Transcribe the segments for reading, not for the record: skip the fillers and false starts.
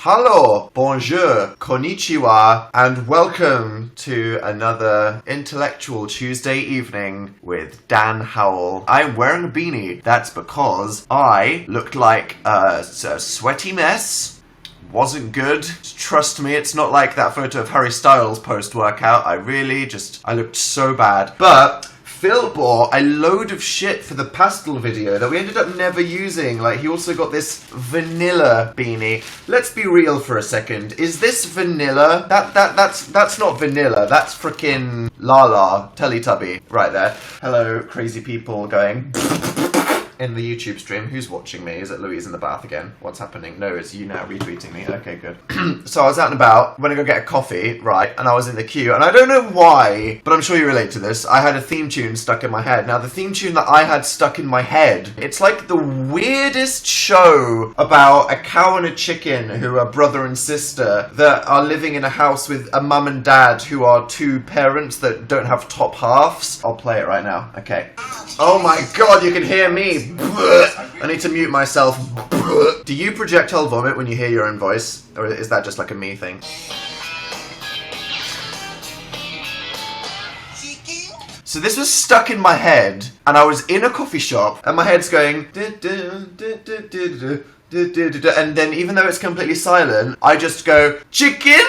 Hello, bonjour, konnichiwa, and welcome to another Intellectual Tuesday evening with Dan Howell. I'm wearing a beanie. That's because I looked like a sweaty mess. Wasn't good. Trust me, it's not like that photo of Harry Styles post-workout. I looked so bad. But Phil bought a load of shit for the pastel video that we ended up never using. Like, he also got this vanilla beanie. Let's be real for a second. Is this vanilla? That's not vanilla. That's frickin' Lala Teletubby right there. Hello, crazy people going in the YouTube stream. Who's watching me? Is it Louise in the bath again? What's happening? No, it's you now retweeting me. Okay, good. So I was out and about, went to go get a coffee, right? And I was in the queue, and I don't know why, but I'm sure you relate to this. I had a theme tune stuck in my head. Now, the theme tune that I had stuck in my head, it's like the weirdest show about a cow and a chicken who are brother and sister that are living in a house with a mum and dad who are two parents that don't have top halves. I'll play it right now. Okay. Oh my god, you can hear me. I need to mute myself. Do you projectile vomit when you hear your own voice? Or is that just like a me thing? So this was stuck in my head, and I was in a coffee shop, and my head's going and then even though it's completely silent, I just go, chicken?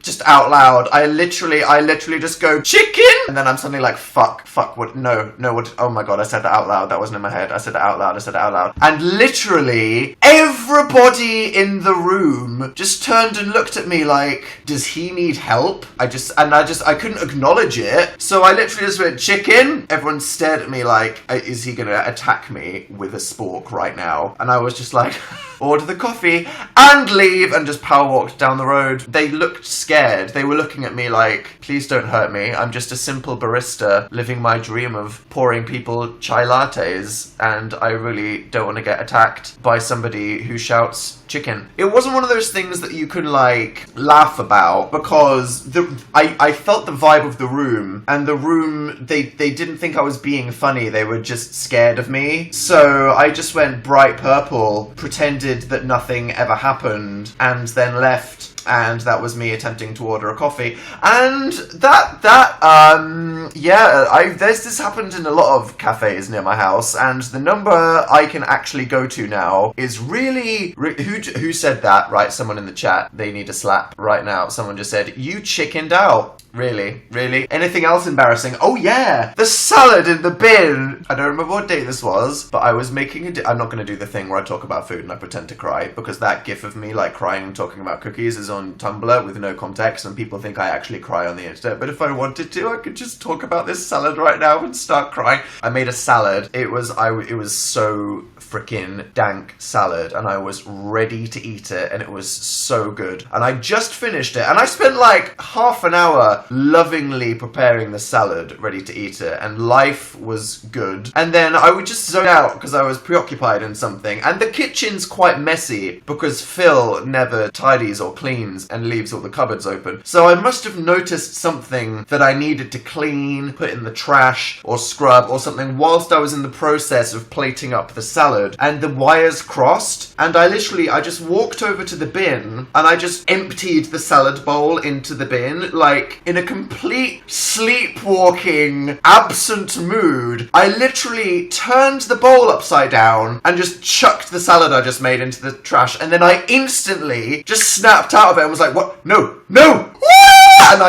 Just out loud. I literally just go, chicken! And then I'm suddenly like, fuck, what, no, what, oh my god, I said that out loud, that wasn't in my head, I said it out loud. And literally, everybody in the room just turned and looked at me like, does he need help? I couldn't acknowledge it, so I literally just went, chicken? Everyone stared at me like, is he gonna attack me with a spork right now? And I was just like, order the coffee and leave, and just power walked down the road. They looked scared. They were looking at me like, please don't hurt me. I'm just a simple barista living my dream of pouring people chai lattes, and I really don't want to get attacked by somebody who shouts chicken. It wasn't one of those things that you could like laugh about, because I felt the vibe of the room, and the room, they didn't think I was being funny. They were just scared of me. So I just went bright purple, pretended that nothing ever happened, and then left. And that was me attempting to order a coffee. And this happened in a lot of cafes near my house, and the number I can actually go to now is really, who said that? Right, someone in the chat, they need a slap right now. Someone just said, you chickened out. Really? Anything else embarrassing? Oh yeah! The salad in the bin! I don't remember what day this was, but I was making I'm not going to do the thing where I talk about food and I pretend to cry, because that gif of me like crying and talking about cookies is on Tumblr with no context, and people think I actually cry on the internet. But if I wanted to, I could just talk about this salad right now and start crying. I made a salad. It was so freaking dank salad, and I was ready to eat it, and it was so good. And I just finished it, and I spent like half an hour lovingly preparing the salad, ready to eat it, and life was good. And then I would just zone out because I was preoccupied in something, and the kitchen's quite messy because Phil never tidies or cleans and leaves all the cupboards open. So I must have noticed something that I needed to clean, put in the trash, or scrub, or something whilst I was in the process of plating up the salad, and the wires crossed, and I just walked over to the bin, and I just emptied the salad bowl into the bin, like, in a complete sleepwalking, absent mood. I literally turned the bowl upside down and just chucked the salad I just made into the trash, and then I instantly just snapped out of it and was like, what? No! And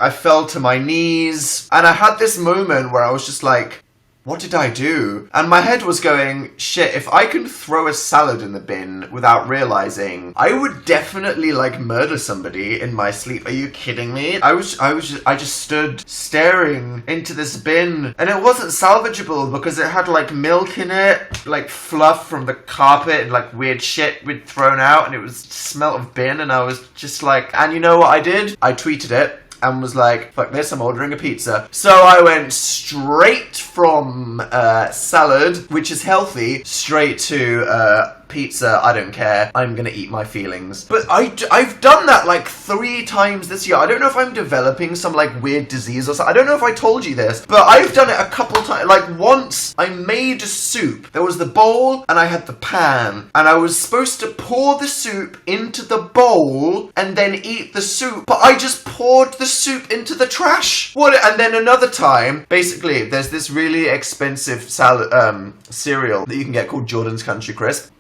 I fell to my knees, and I had this moment where I was just like, what did I do? And my head was going, shit, if I can throw a salad in the bin without realizing, I would definitely like murder somebody in my sleep. Are you kidding me? I just stood staring into this bin, and it wasn't salvageable because it had like milk in it, like fluff from the carpet, and like weird shit we'd thrown out, and it was smelt of bin, and I was just like, and you know what I did? I tweeted it and was like, fuck this, I'm ordering a pizza. So I went straight from salad, which is healthy, straight to pizza, I don't care. I'm gonna eat my feelings. But I've done that like 3 times this year. I don't know if I'm developing some like weird disease or something. I don't know if I told you this, but I've done it a couple times. Like once I made a soup. There was the bowl and I had the pan, and I was supposed to pour the soup into the bowl and then eat the soup, but I just poured the soup into the trash. What? And then another time, basically, there's this really expensive cereal that you can get called Jordan's Country Crisp.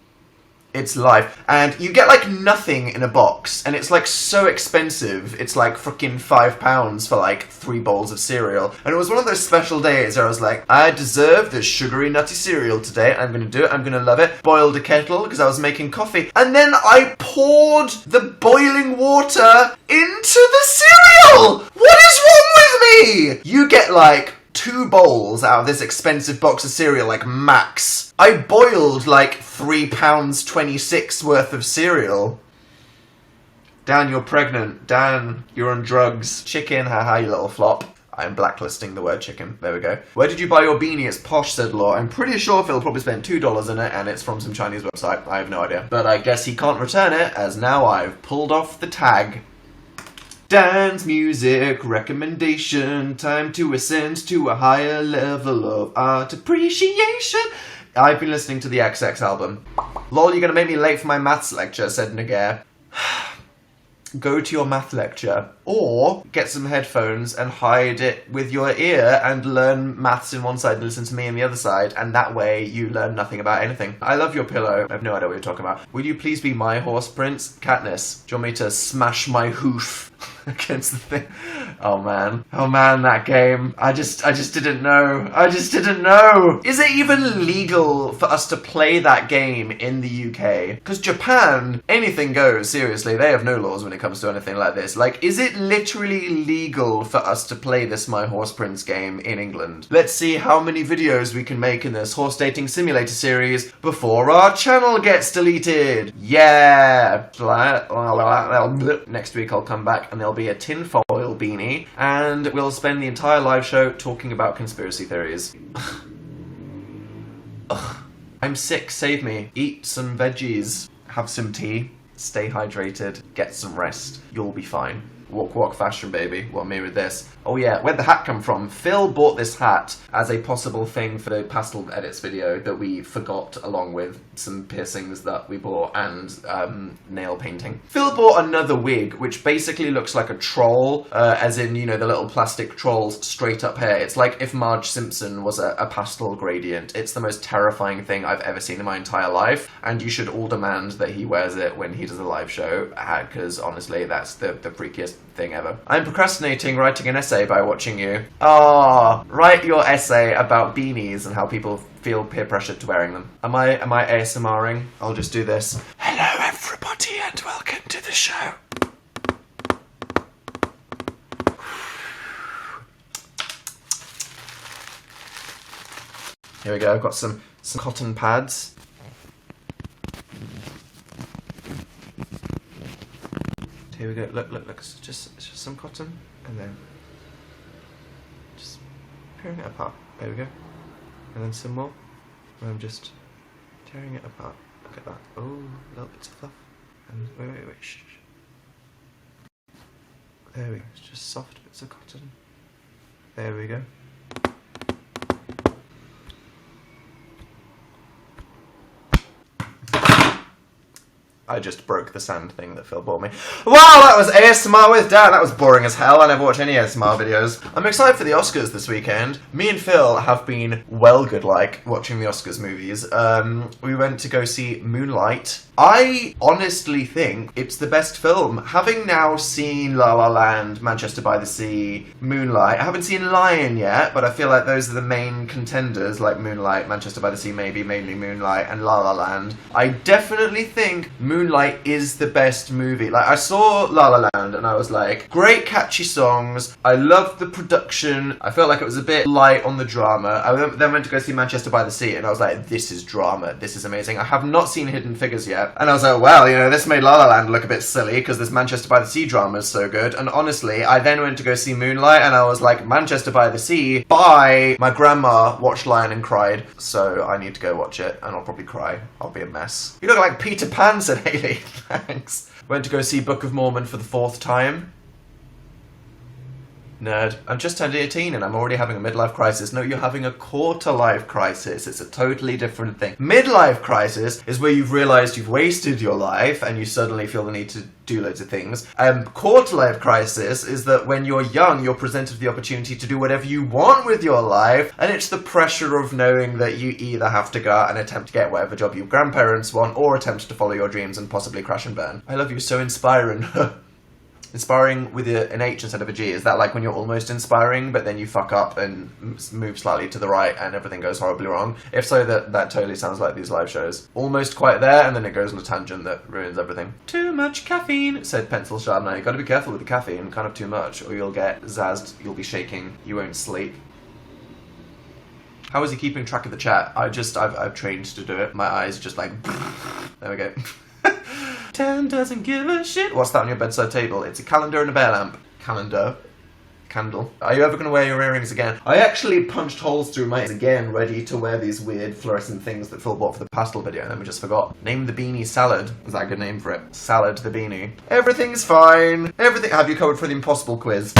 It's life. And you get like nothing in a box, and it's like so expensive. It's like freaking £5 for like 3 bowls of cereal. And it was one of those special days where I was like, I deserve this sugary nutty cereal today. I'm gonna do it. I'm gonna love it. Boiled a kettle because I was making coffee. And then I poured the boiling water into the cereal! What is wrong with me? You get like 2 bowls out of this expensive box of cereal, like max. I boiled like £3.26 worth of cereal. Dan, you're pregnant. Dan, you're on drugs. chiKEN, haha, you little flop. I'm blacklisting the word chicken. There we go. Where did you buy your beanie? It's posh, said Law. I'm pretty sure Phil probably spent $2 in it, and it's from some Chinese website. I have no idea. But I guess he can't return it, as now I've pulled off the tag. Dance music recommendation, time to ascend to a higher level of art appreciation. I've been listening to the XX album. Lol, you're gonna make me late for my maths lecture, said Nagar. Go to your math lecture, or get some headphones and hide it with your ear and learn maths in one side and listen to me in the other side, and that way you learn nothing about anything. I love your pillow. I have no idea what you're talking about. Will you please be my horse, Prince? Katniss, do you want me to smash my hoof against the thing? Oh man, that game. I just didn't know. I just didn't know. Is it even legal for us to play that game in the UK? Because Japan, anything goes, seriously. They have no laws when it comes to anything like this. Like, is it literally legal for us to play this My Horse Prince game in England? Let's see how many videos we can make in this horse dating simulator series before our channel gets deleted. Yeah. Next week I'll come back and there'll be a tinfoil beanie, and we'll spend the entire live show talking about conspiracy theories. Ugh. I'm sick, save me. Eat some veggies, have some tea, stay hydrated, get some rest. You'll be fine. Walk, walk, fashion, baby. What me with this? Oh yeah, where'd the hat come from? Phil bought this hat as a possible thing for the pastel edits video that we forgot, along with some piercings that we bought and nail painting. Phil bought another wig, which basically looks like a troll, as in, you know, the little plastic trolls straight up hair. It's like if Marge Simpson was a pastel gradient. It's the most terrifying thing I've ever seen in my entire life, and you should all demand that he wears it when he does a live show, because honestly, that's the freakiest thing ever. I'm procrastinating writing an essay by watching you. Write your essay about beanies and how people feel peer pressured to wearing them. Am I ASMRing? I'll just do this. Hello everybody and welcome to the show. Here we go, I've got some cotton pads. Here we go, look, it's just some cotton, and then just tearing it apart. There we go. And then some more, and I'm just tearing it apart. Look at that. Oh, little bits of fluff. And wait, shh. There we go, it's just soft bits of cotton. There we go. I just broke the sand thing that Phil bought me. Wow, that was ASMR with Dan. That was boring as hell. I never watch any ASMR videos. I'm excited for the Oscars this weekend. Me and Phil have been well good-like watching the Oscars movies. We went to go see Moonlight. I honestly think it's the best film. Having now seen La La Land, Manchester by the Sea, Moonlight. I haven't seen Lion yet, but I feel like those are the main contenders, like Moonlight, Manchester by the Sea maybe, mainly Moonlight, and La La Land. I definitely think Moonlight Moonlight is the best movie. Like, I saw La La Land and I was like, great catchy songs. I loved the production. I felt like it was a bit light on the drama. I then went to go see Manchester by the Sea and I was like, this is drama. This is amazing. I have not seen Hidden Figures yet. And I was like, well, you know, this made La La Land look a bit silly because this Manchester by the Sea drama is so good. And honestly, I then went to go see Moonlight and I was like, Manchester by the Sea by my grandma watched Lion and cried. So I need to go watch it and I'll probably cry. I'll be a mess. You look like Peter Pan, said Haley. Thanks. Went to go see Book of Mormon for the 4th time. Nerd. I'm just turned 18 and I'm already having a midlife crisis. No, you're having a quarter-life crisis. It's a totally different thing. Midlife crisis is where you've realised you've wasted your life and you suddenly feel the need to do loads of things. Quarter-life crisis is that when you're young, you're presented with the opportunity to do whatever you want with your life, and it's the pressure of knowing that you either have to go out and attempt to get whatever job your grandparents want, or attempt to follow your dreams and possibly crash and burn. I love you, so inspiring. Inspiring with an H instead of a G. Is that like when you're almost inspiring, but then you fuck up and move slightly to the right and everything goes horribly wrong? If so, that totally sounds like these live shows. Almost quite there, and then it goes on a tangent that ruins everything. Too much caffeine, said Pencil Chardonnay. You gotta be careful with the caffeine, kind of too much, or you'll get zazzed, you'll be shaking, you won't sleep. How is he keeping track of the chat? I've trained to do it. My eyes just like... There we go. 10 doesn't give a shit. What's that on your bedside table? It's a calendar and a bear lamp. Calendar. Candle. Are you ever going to wear your earrings again? I actually punched holes through my ears again, ready to wear these weird fluorescent things that Phil bought for the pastel video, and then we just forgot. Name the beanie salad. Is that a good name for it? Salad the beanie. Everything's fine. Everything. Have you covered for the impossible quiz?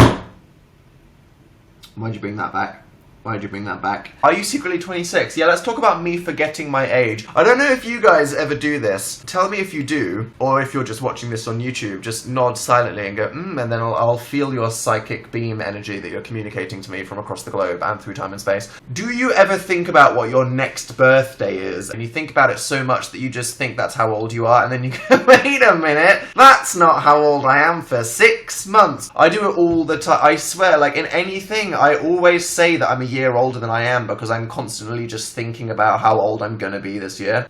Why'd you bring that back? Why'd you bring that back? Are you secretly 26? Yeah, let's talk about me forgetting my age. I don't know if you guys ever do this. Tell me if you do, or if you're just watching this on YouTube, just nod silently and go, and then I'll feel your psychic beam energy that you're communicating to me from across the globe and through time and space. Do you ever think about what your next birthday is, and you think about it so much that you just think that's how old you are, and then you go, wait a minute, that's not how old I am for 6 months. I do it all the time. I swear, like in anything, I always say that I'm a year older than I am because I'm constantly just thinking about how old I'm gonna be this year.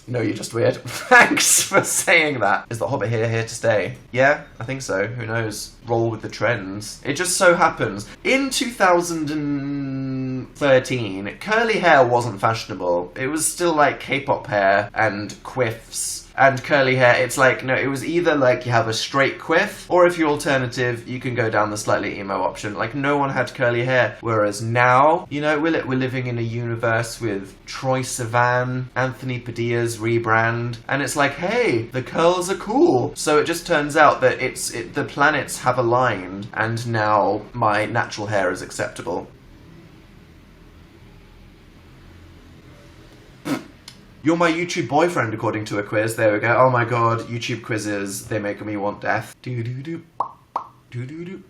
No, you're just weird. Thanks for saying that. Is the Hobbit here to stay? Yeah, I think so. Who knows? Roll with the trends. It just so happens. In 2013, curly hair wasn't fashionable. It was still like K-pop hair and quiffs. And curly hair, it's like, no, it was either like you have a straight quiff, or if you're alternative, you can go down the slightly emo option. Like, no one had curly hair. Whereas now, you know, we're living in a universe with Troye Sivan, Anthony Padilla's rebrand, and it's like, hey, the curls are cool. So it just turns out that the planets have aligned, and now my natural hair is acceptable. You're my YouTube boyfriend, according to a quiz. There we go. Oh my god, YouTube quizzes, they make me want death. Do-do-do. Do-do-do.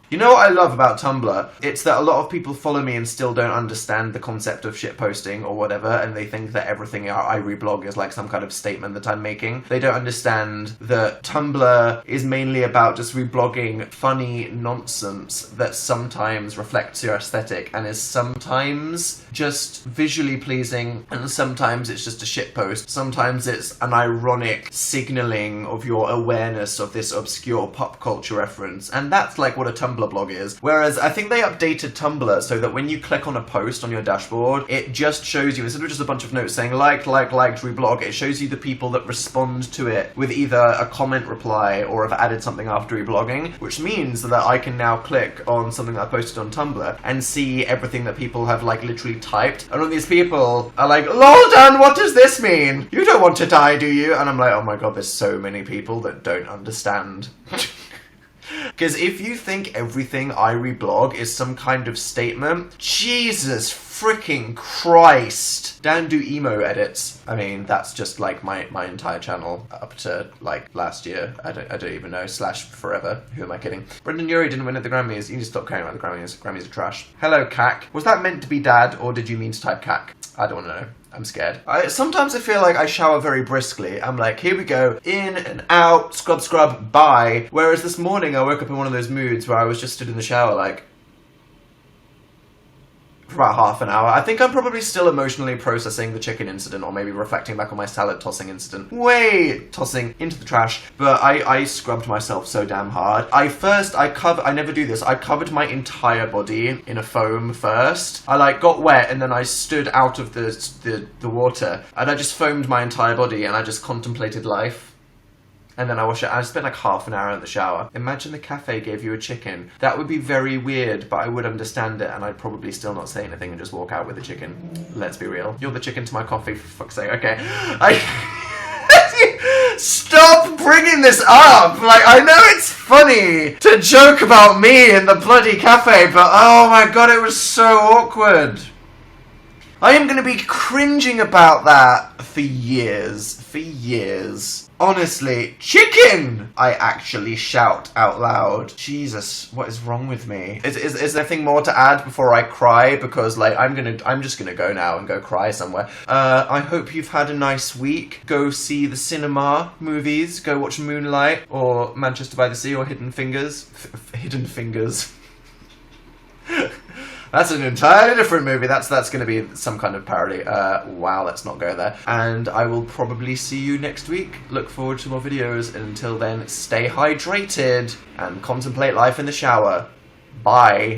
You know what I love about Tumblr? It's that a lot of people follow me and still don't understand the concept of shitposting or whatever, and they think that everything I reblog is like some kind of statement that I'm making. They don't understand that Tumblr is mainly about just reblogging funny nonsense that sometimes reflects your aesthetic and is sometimes just visually pleasing, and sometimes it's just a shitpost. Sometimes it's an ironic signaling of your awareness of this obscure pop culture reference, and that's like what a Tumblr blog is. Whereas I think they updated Tumblr so that when you click on a post on your dashboard, it just shows you, instead of just a bunch of notes saying liked, reblog, it shows you the people that respond to it with either a comment reply or have added something after reblogging, which means that I can now click on something that I posted on Tumblr and see everything that people have like literally typed, and all these people are like, lol Dan, what does this mean? You don't want to die, do you? And I'm like, oh my god, there's so many people that don't understand. Because if you think everything I reblog is some kind of statement, Jesus freaking Christ. Dan do emo edits. I mean, that's just like my entire channel up to like last year. I don't even know, / forever. Who am I kidding? Brendan Urie didn't win at the Grammys. You need to stop caring about the Grammys. Grammys are trash. Hello, cack. Was that meant to be dad, or did you mean to type cack? I don't want to know. I'm scared. Sometimes I feel like I shower very briskly. I'm like, here we go, in and out, scrub, bye. Whereas this morning I woke up in one of those moods where I was just stood in the shower like... for about half an hour. I think I'm probably still emotionally processing the chicken incident, or maybe reflecting back on my salad tossing incident. Tossing into the trash. But I scrubbed myself so damn hard. I never do this. I covered my entire body in a foam first. I like got wet and then I stood out of the water and I just foamed my entire body and I just contemplated life. And then I wash it. I spent like half an hour in the shower. Imagine the cafe gave you a chicken. That would be very weird, but I would understand it, and I'd probably still not say anything and just walk out with the chicken. Let's be real. You're the chicken to my coffee, for fuck's sake. Okay. Stop bringing this up! Like, I know it's funny to joke about me in the bloody cafe, but oh my god, it was so awkward. I am going to be cringing about that for years. For years. Honestly, chicken! I actually shout out loud. Jesus, what is wrong with me? Is there anything more to add before I cry? Because, like, I'm just gonna go now and go cry somewhere. I hope you've had a nice week. Go see the cinema movies. Go watch Moonlight, or Manchester by the Sea, or Hidden Fingers. Hidden Fingers. That's an entirely different movie. That's going to be some kind of parody. Wow, let's not go there. And I will probably see you next week. Look forward to more videos. And until then, stay hydrated and contemplate life in the shower. Bye.